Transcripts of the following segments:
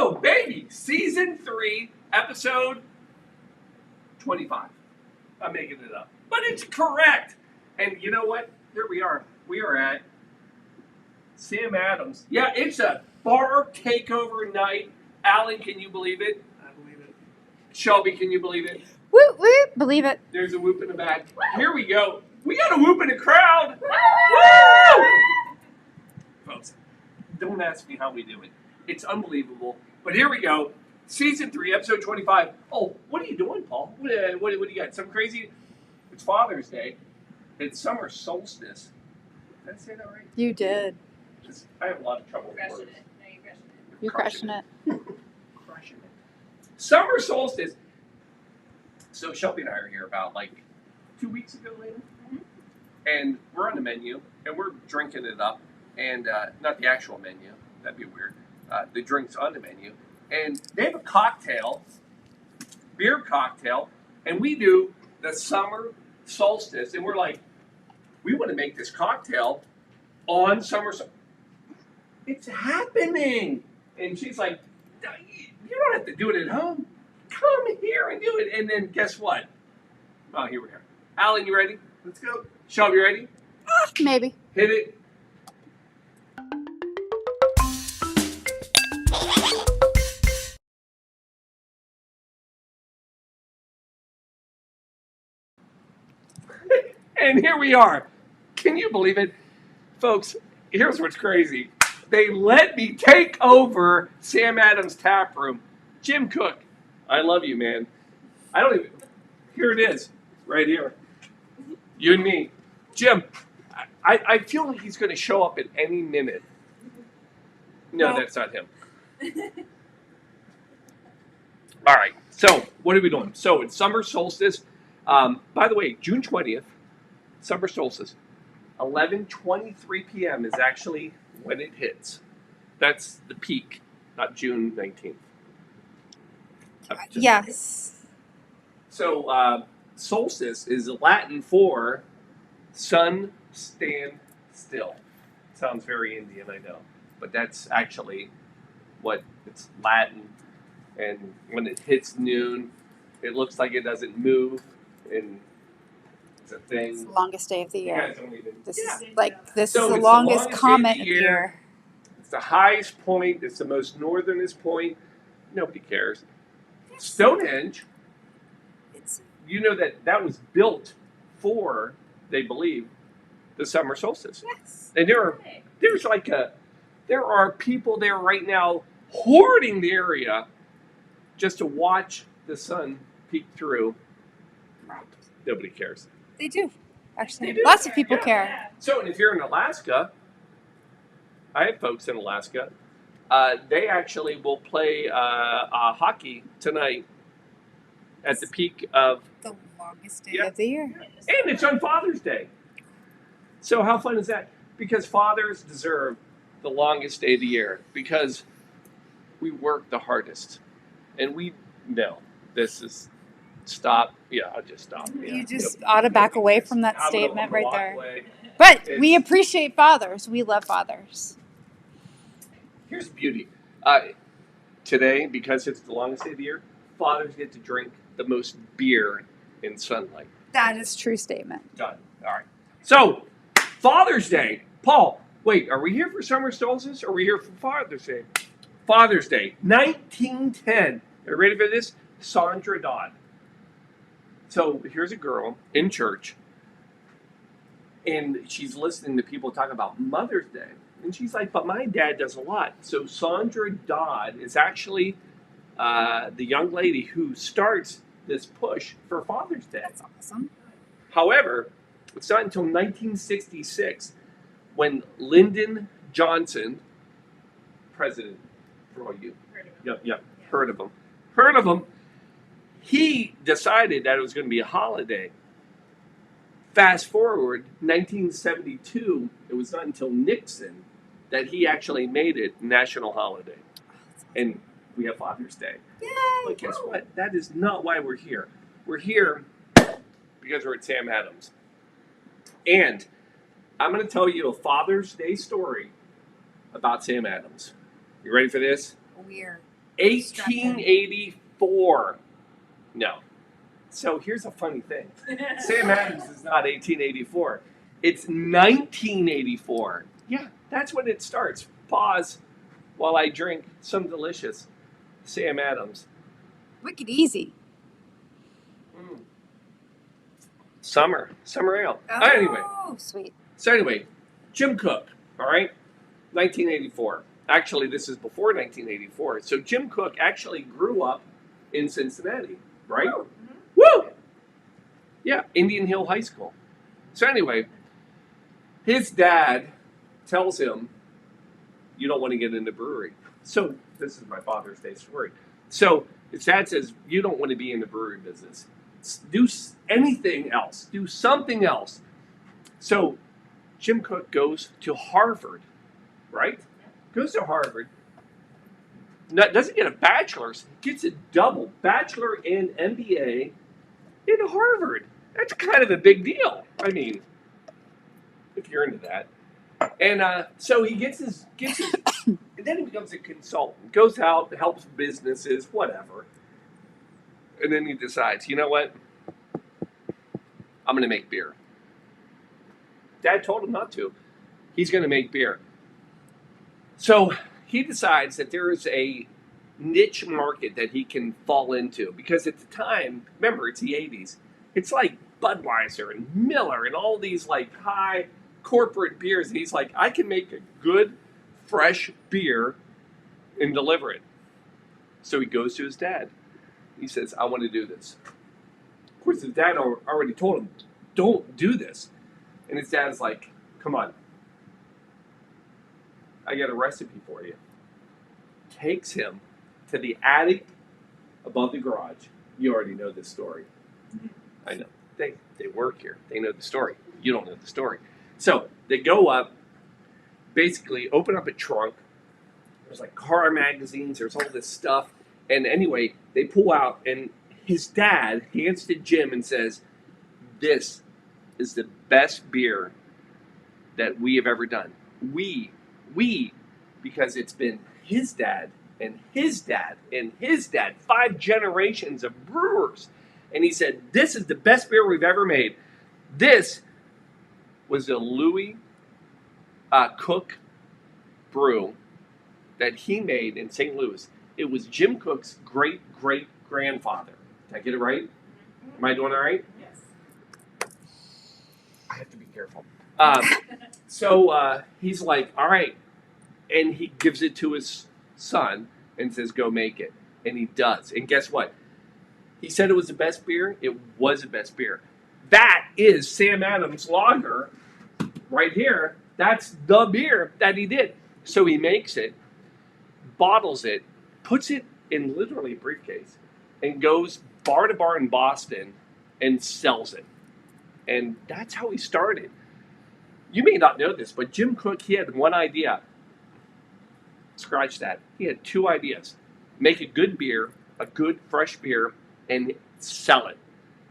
Oh, baby! Season 3, episode 25. I'm making it up. But it's correct. And you know what? Here we are. We are at Sam Adams. Yeah, it's a bar takeover night. Alan, can you believe it? I believe it. Shelby, can you believe it? Whoop, whoop. Believe it. There's a whoop in the back. Here we go. We got a whoop in the crowd. Woo! Folks, don't ask me how we do it. It's unbelievable. But here we go. Season 3, episode 25. Oh, what are you doing, Paul? What do you got? Some crazy... It's Father's Day. It's Summer Solstice. Did I say that right? You did. I have a lot of trouble with words. You're crushing it. Crushing it. Summer Solstice. So Shelby and I are here about 2 weeks ago, later. Mm-hmm. And we're on the menu, and we're drinking it up. And not the actual menu. That'd be weird. The drinks on the menu. And they have a cocktail, beer cocktail, and we do the Summer Solstice. And we're like, we want to make this cocktail on Summer Solstice. It's happening. And she's like, you don't have to do it at home. Come here and do it. And then guess what? Oh, here we are. Alan, you ready? Let's go. Shelby, you ready? Maybe. Hit it. And here we are. Can you believe it? Folks, here's what's crazy. They let me take over Sam Adams' taproom. Jim Cook, I love you, man. I don't even... Here it is, right here. You and me. Jim, I feel like he's going to show up at any minute. No, that's not him. All right, so what are we doing? So it's Summer Solstice. By the way, June 20th, Summer Solstice, 11:23 p.m. is actually when it hits. That's the peak, not June 19th. Yes. So solstice is Latin for sun stand still. Sounds very Indian, I know. But that's actually what it's Latin. And when it hits noon, it looks like it doesn't move. And it's a thing. It's the longest day of the year. You guys don't even... This Yeah. is So the it's longest day of comet the year. It's the highest point. It's the most northernest point. Nobody cares. Stonehenge, you know that was built for, they believe, the summer solstice. Yes. And there are people there right now hoarding the area just to watch the sun peek through. Nobody cares. They do. Actually, They do. lots of people Yeah. care. So, and if you're in Alaska, I have folks in Alaska. They actually will play hockey tonight at the peak of The longest day of the year. And it's on Father's Day. So how fun is that? Because fathers deserve the longest day of the year because we work the hardest. And we know this is stop. Yeah, I'll just stop. Yeah. You just ought to back away from that I'm gonna statement right walk there. away. But we appreciate fathers. We love fathers. Here's the beauty. Today, because it's the longest day of the year, fathers get to drink the most beer in sunlight. That is a true statement. Done. All right. So, Father's Day. Paul, wait, are we here for Summer Solstice or are we here for Father's Day? Father's Day, 1910. Are you ready for this? Sandra Dodd. So, here's a girl in church, and she's listening to people talk about Mother's Day. And she's like, but my dad does a lot. So Sandra Dodd is actually the young lady who starts this push for Father's Day. That's awesome. However, it's not until 1966 when Lyndon Johnson, president, for all you, heard of him, he decided that it was going to be a holiday. Fast forward, 1972, it was not until Nixon that he actually made it national holiday. And we have Father's Day. Yay! But guess what? That is not why we're here. We're here because we're at Sam Adams. And I'm going to tell you a Father's Day story about Sam Adams. You ready for this? Weird. 1884. No. So here's a funny thing. Sam Adams is not 1884. It's 1984. Yeah, that's when it starts. Pause while I drink some delicious Sam Adams. Wicked easy. Summer ale. Oh, Anyway, sweet. so anyway, Jim Cook, all right, 1984. Actually, this is before 1984. So Jim Cook actually grew up in Cincinnati, right? Oh. Woo! Yeah, Indian Hill High School. So anyway, his dad tells him, you don't want to get into brewery. So this is my Father's Day story. So his dad says, you don't want to be in the brewery business. Do anything else. Do something else. So Jim Cook goes to Harvard, right? Goes to Harvard. Doesn't get a bachelor's. Gets a double bachelor and MBA in Harvard. That's kind of a big deal. I mean, if you're into that. And so he gets his and then he becomes a consultant. Goes out, helps businesses, whatever. And then he decides, you know what? I'm going to make beer. Dad told him not to. He's going to make beer. So he decides that there is a niche market that he can fall into. Because at the time, remember, it's the 80s. It's like Budweiser and Miller and all these like high corporate beers. And he's like, I can make a good, fresh beer and deliver it. So he goes to his dad. He says, I want to do this. Of course, his dad already told him, don't do this. And his dad's like, come on. I got a recipe for you. Takes him to the attic above the garage. You already know this story. I know. They work here. They know the story. You don't know the story. So they go up, basically open up a trunk. There's like car magazines. There's all this stuff. And anyway, they pull out, and his dad hands to Jim and says, this is the best beer that we have ever done. We, because it's been his dad and his dad and his dad, 5 generations of brewers. And he said, this is the best beer we've ever made. This was a Louis Cook brew that he made in St. Louis. It was Jim Cook's great-great-grandfather. Did I get it right? Am I doing all right? Yes. I have to be careful. So he's like, all right. And he gives it to his son and says, go make it. And he does. And guess what? He said it was the best beer. It was the best beer. That is Sam Adams Lager right here. That's the beer that he did. So he makes it, bottles it, puts it in literally a briefcase, and goes bar to bar in Boston and sells it. And that's how he started. You may not know this, but Jim Cook, he had one idea. Scratch that. He had 2 ideas. Make a good beer, a good fresh beer, and sell it.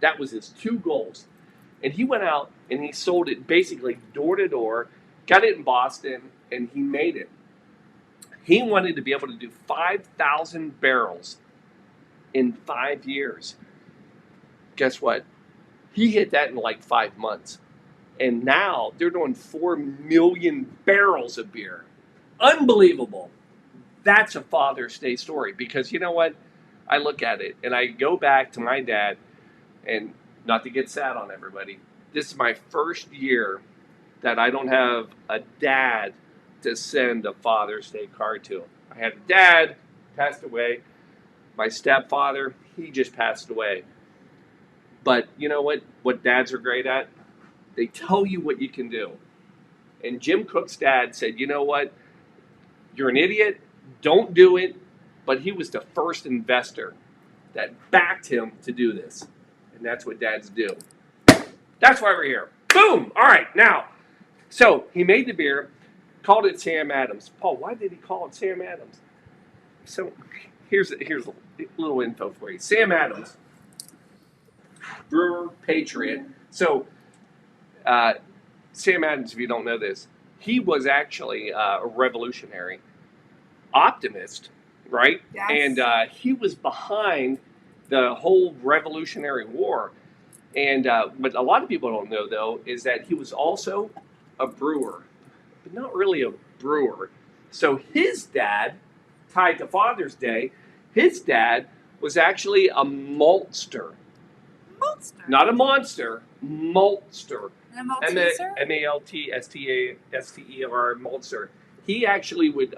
That was his 2 goals. And he went out and he sold it basically door to door, got it in Boston, and he made it. He wanted to be able to do 5,000 barrels in 5 years. Guess what? He hit that in like 5 months. And now they're doing 4 million barrels of beer. Unbelievable. That's a Father's Day story. Because you know what? I look at it and I go back to my dad, and not to get sad on everybody, this is my first year that I don't have a dad to send a Father's Day card to. I had a dad, passed away. My stepfather, he just passed away. But you know what dads are great at? They tell you what you can do. And Jim Cook's dad said, you know what? You're an idiot. Don't do it. But he was the first investor that backed him to do this. And that's what dads do. That's why we're here. Boom! All right, now. So he made the beer, called it Sam Adams. Paul, why did he call it Sam Adams? So here's a little info for you. Sam Adams, brewer, patriot. So Sam Adams, if you don't know this, he was actually a revolutionary, optimist, right? Yes. And he was behind the whole Revolutionary War. And what a lot of people don't know, though, is that he was also a brewer, but not really a brewer. So his dad, tied to Father's Day, his dad was actually a maltster. Maltster. Not a monster, maltster. And a Malteser? Maltster, maltster. He actually would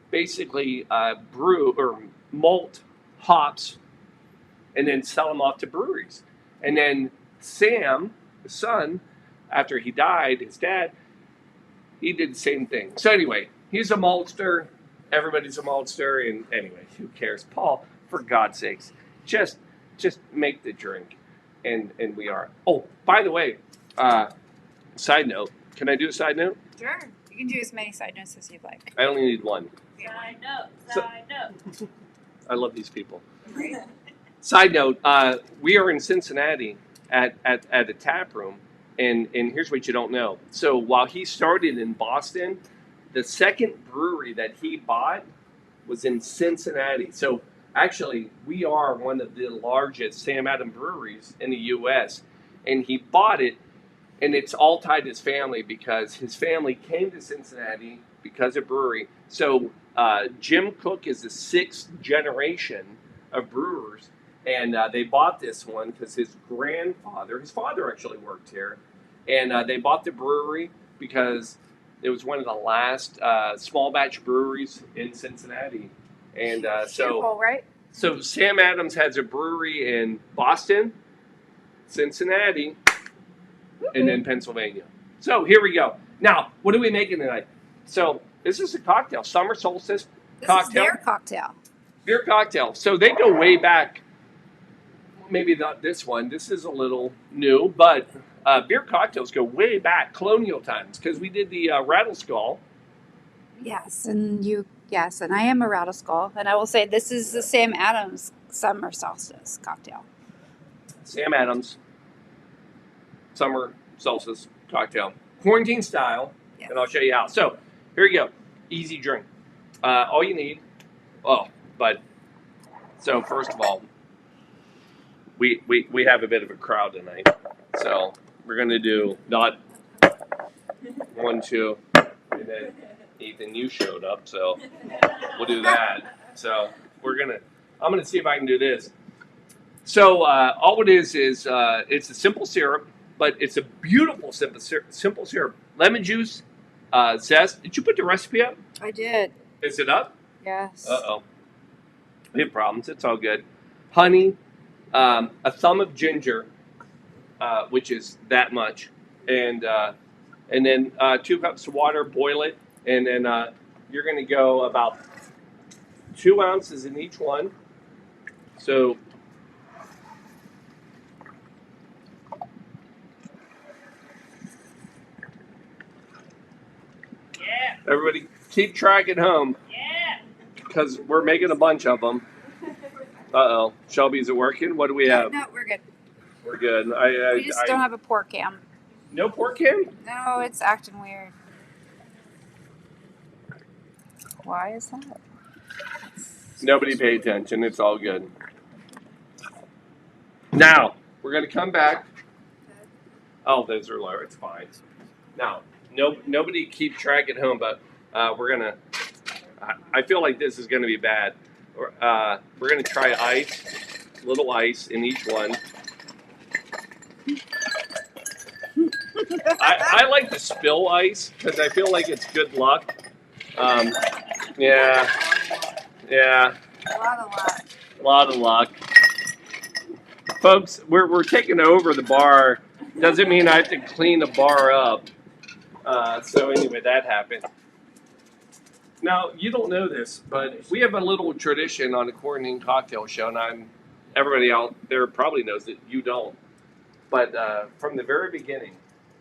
basically brew or malt hops and then sell them off to breweries. And then Sam, the son, after he died, his dad, he did the same thing. So anyway, he's a maltster. Everybody's a maltster. And anyway, who cares? Paul, for God's sakes, just make the drink. And we are. Oh, by the way, side note. Can I do a side note? Sure. You can do as many side notes as you'd like. I only need one. Side note. I love these people. Right? Side note, we are in Cincinnati at a tap room, and here's what you don't know. So while he started in Boston, the second brewery that he bought was in Cincinnati. So actually, we are one of the largest Sam Adams breweries in the U.S., and he bought it, and it's all tied to his family because his family came to Cincinnati because of brewery. So Jim Cook is the 6th generation of brewers. And they bought this one because his father actually worked here. And they bought the brewery because it was one of the last small batch breweries in Cincinnati. And Beautiful, right? so Sam Adams has a brewery in Boston, Cincinnati, and then Pennsylvania. So here we go. Now, what are we making tonight? So this is a cocktail, Summer Solstice cocktail. This is their cocktail. Beer cocktail. So they go way back. Maybe not this one. This is a little new, but beer cocktails go way back, colonial times, because we did the Rattle Skull. Yes, and I am a Rattle Skull, and I will say this is the Sam Adams Summer Solstice cocktail. Sam Adams Summer Solstice cocktail, quarantine style, Yes. and I'll show you how. So here you go, easy drink. All you need. So first of all, we have a bit of a crowd tonight, so we're gonna do not 1, 2, and then Ethan, you showed up, so we'll do that. So I'm gonna see if I can do this. So all it is it's a simple syrup, but it's a beautiful simple syrup. Lemon juice, zest. Did you put the recipe up? I did. Is it up? Yes. Uh-oh. We have problems. It's all good. Honey, a thumb of ginger, which is that much, and then 2 cups of water, boil it, and then you're going to go about 2 ounces in each one. So Yeah. everybody keep track at home Yeah. because we're making a bunch of them. Uh-oh. Shelby, is it working? What do we have? No, we're good. We're good. We just don't have a pour cam. No pork can? No, it's acting weird. Why is that? Nobody pay attention. It's all good. Now, we're going to come back. Oh, those are low. It's fine. Now, nobody keep track at home, but we're going to... I feel like this is going to be bad. We're going to try ice, little ice in each one. I like to spill ice because I feel like it's good luck. Yeah. A lot of luck. Folks, we're taking over the bar. Doesn't mean I have to clean the bar up. So anyway, that happened. Now, you don't know this, but we have a little tradition on the Quarantine Cocktail Show, and everybody out there probably knows that you don't. But from the very beginning,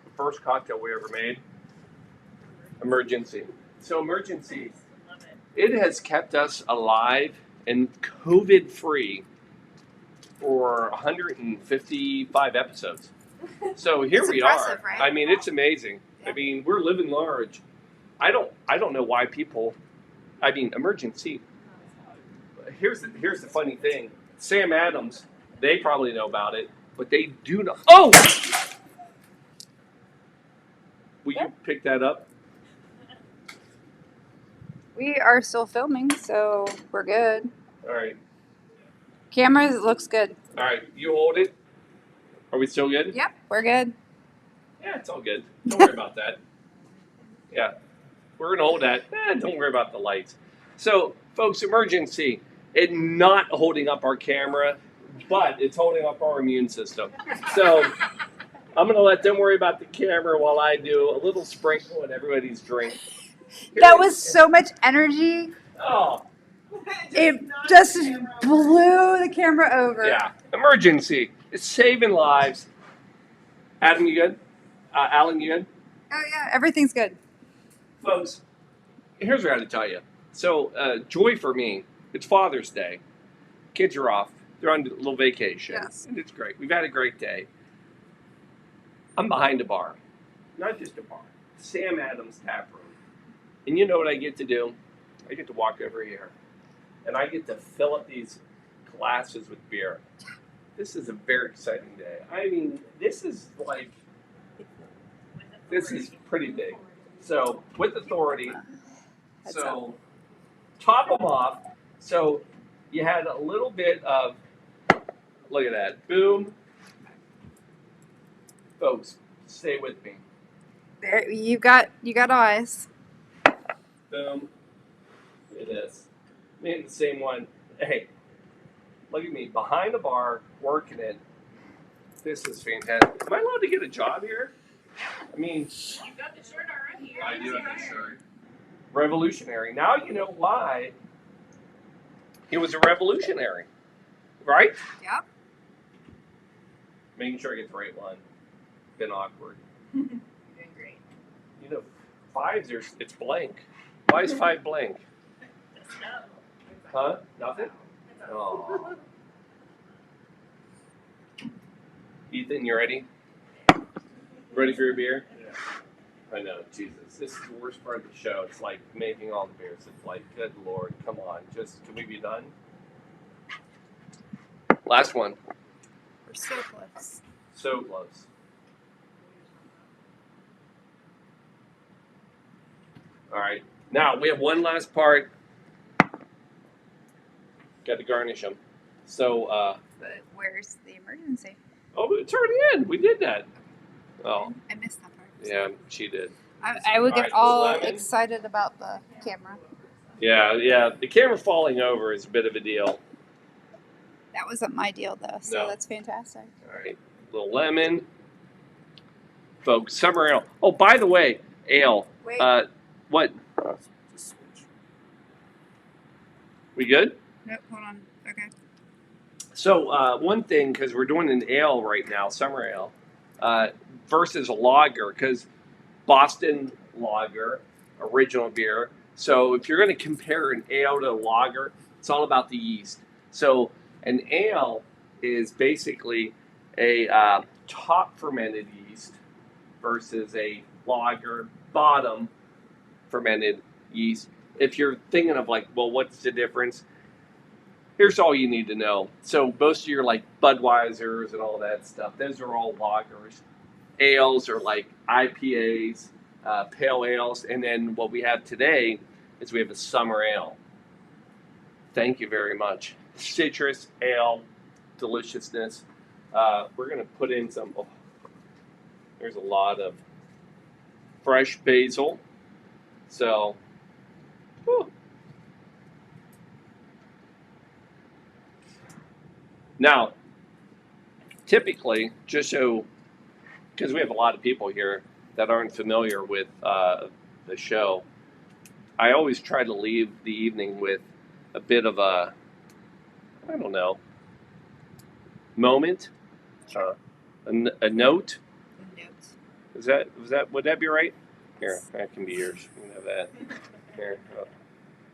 the first cocktail we ever made, emergency. So emergency, Love it. it has kept us alive and COVID-free for 155 episodes. So here It's we impressive, are. right? I mean, it's amazing. Yeah. I mean, we're living large. I don't know why people. I mean, emergency. here's the funny thing. Sam Adams, they probably know about it, but they do not. Oh! Will you pick that up? We are still filming, so we're good. All right. Camera looks good. All right. You hold it. Are we still good? Yep, we're good. Yeah, it's all good. Don't worry about that. Yeah. We're going to hold that. Don't worry about the lights. So, folks, emergency. It's not holding up our camera, but it's holding up our immune system. So, I'm going to let them worry about the camera while I do a little sprinkle in everybody's drink. That was so much energy. Oh, It just blew the camera over. yeah. Emergency. It's saving lives. Adam, you good? Alan, you good? Oh, yeah, everything's good. Folks, here's what I got to tell you. So, joy for me, it's Father's Day. Kids are off. They're on a little vacation. Yes. And it's great. We've had a great day. I'm behind a bar. Not just a bar. Sam Adams taproom. And you know what I get to do? I get to walk over here. And I get to fill up these glasses with beer. This is a very exciting day. I mean, this is pretty big. So, with authority. So, top them off. So, you had a little bit of, look at that, boom. Folks, stay with me. There, you got eyes. Boom. Look at this. Me hitting the same one. Hey, look at me behind the bar, working it. This is fantastic. Am I allowed to get a job here? I mean, You got the shirt already. I do have this shirt. Revolutionary. Now you know why he was a revolutionary, right? Yep. Making sure I get the right one. Been awkward. You're doing great. You know, fives are, it's blank. Why is 5 blank? Just know. Huh? Nothing? Oh. Ethan, you ready? Ready for your beer? Yeah. I know, Jesus. This is the worst part of the show. It's like making all the beers. It's like, good Lord, come on. Just, can we be done? Last one. We're so close. So close. All right. Now, we have one last part. Got to garnish them. So, But where's the emergency? oh, it's already in. We did that. Oh, I missed that part. yeah, she did. I would get All all right, lemon. excited about the camera. Yeah. The camera falling over is a bit of a deal. That wasn't my deal, though, so No. that's fantastic. All right. Little lemon. Folks, summer ale. Oh, by the way, ale. Wait. What? We good? Nope, hold on. Okay. So, one thing, because we're doing an ale right now, summer ale, versus a lager, because Boston lager, original beer. So, if you're going to compare an ale to a lager, it's all about the yeast. So, an ale is basically a top fermented yeast versus a lager bottom fermented yeast. If you're thinking of like, well, what's the difference? Here's all you need to know. So most of your like Budweisers and all that stuff, those are all lagers. Ales are like IPAs, pale ales, and then what we have today is we have a summer ale. Thank you very much. Citrus ale, deliciousness. We're gonna put in some. Oh, there's a lot of fresh basil. So. Whew. Now, typically, just so, because we have a lot of people here that aren't familiar with the show, I always try to leave the evening with a bit of a, I don't know, moment, a note. The notes. Was that, would that be right? Here, that can be yours. You can have that. Here, oh,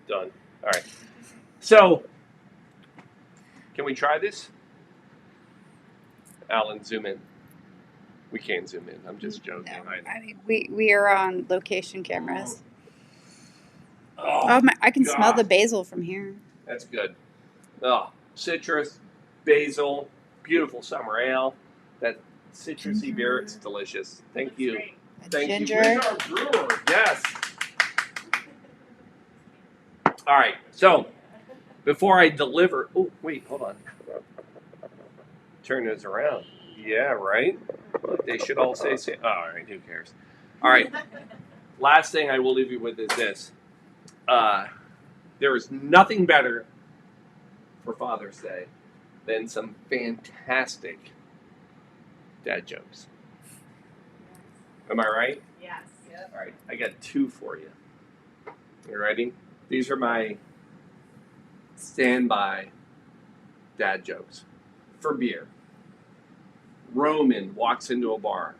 done. All right. So, can we try this? Alan, zoom in. We can't zoom in. I'm just joking. No, I mean, we are on location cameras. Oh, I can smell God. the basil from here. That's good. Oh, citrus, basil, beautiful summer ale. That citrusy beer, it's delicious. Thank Looks you. great. Thank Ginger. you. Where's our brewer? Yes. All right. So before I deliver, oh wait, hold on. Turn this around. Yeah, right. They should all say. All right. Who cares? All right. Last thing I will leave you with is this. There is nothing better for Father's Day than some fantastic dad jokes. Am I right? Yes. Yep. All right, I got 2 for you. You ready? These are my standby dad jokes for beer. Roman walks into a bar.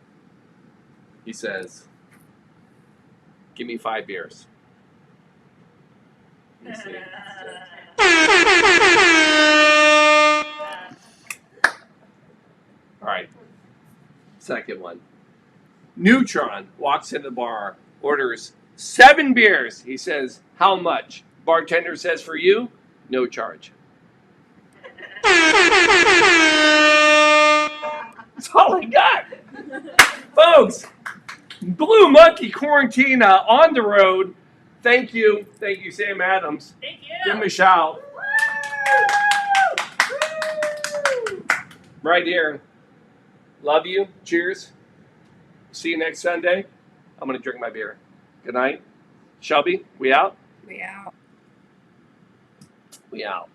He says, "Give me 5 beers." You see? All right. Second one. Neutron walks in the bar, orders 7 beers. He says, "How much?" Bartender says, "For you, no charge." That's all I got. Folks, Blue Monkey Quarantine on the road. Thank you. Thank you, Sam Adams. Thank you. Give him a shout. Right here. Love you. Cheers. See you next Sunday. I'm going to drink my beer. Good night. Shelby, we out? We out. We out.